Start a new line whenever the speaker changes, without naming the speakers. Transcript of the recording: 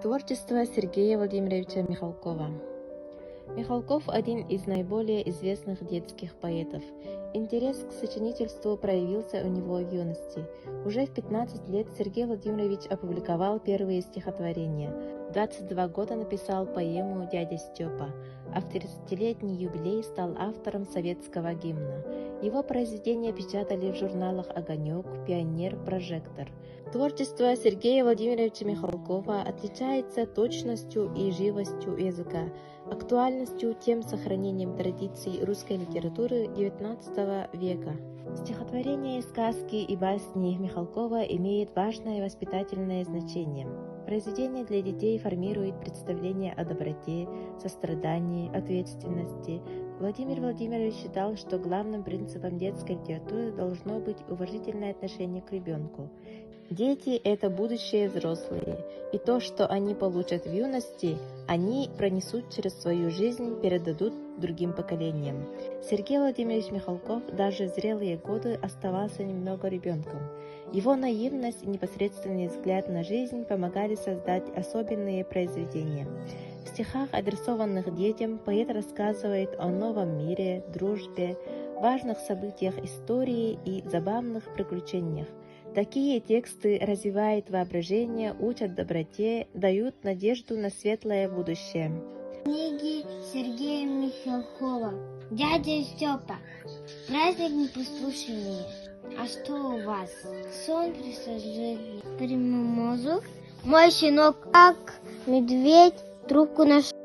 Творчество Сергея Владимировича Михалкова. Михалков – один из наиболее известных детских поэтов. Интерес к сочинительству проявился у него в юности. Уже в 15 лет Сергей Владимирович опубликовал первые стихотворения. В 22 года написал поэму «Дядя Степа», а в 30-летний юбилей стал автором советского гимна. Его произведения печатали в журналах «Огонек», «Пионер», «Прожектор». Творчество Сергея Владимировича Михалкова отличается точностью и живостью языка, актуальностью тем сохранением традиций русской литературы XIX века. Стихотворения, сказки и басни Михалкова имеют важное воспитательное значение. Произведение для детей формирует представление о доброте, сострадании, ответственности. Владимир Владимирович считал, что главным принципом детской литературы должно быть уважительное отношение к ребенку. Дети – это будущие взрослые, и то, что они получат в юности, они пронесут через свою жизнь, передадут другим поколениям. Сергей Владимирович Михалков даже в зрелые годы оставался немного ребенком. Его наивность и непосредственный взгляд на жизнь помогали создать особенные произведения. В стихах, адресованных детям, поэт рассказывает о новом мире, дружбе, важных событиях истории и забавных приключениях. Такие тексты развивают воображение, учат доброте, дают надежду на светлое будущее.
Книги Сергея Михалкова. Дядя Степа. Праздник непослушания. А что у вас? Сон присаживает к мозу. Мой щенок, как медведь, трубку нашел.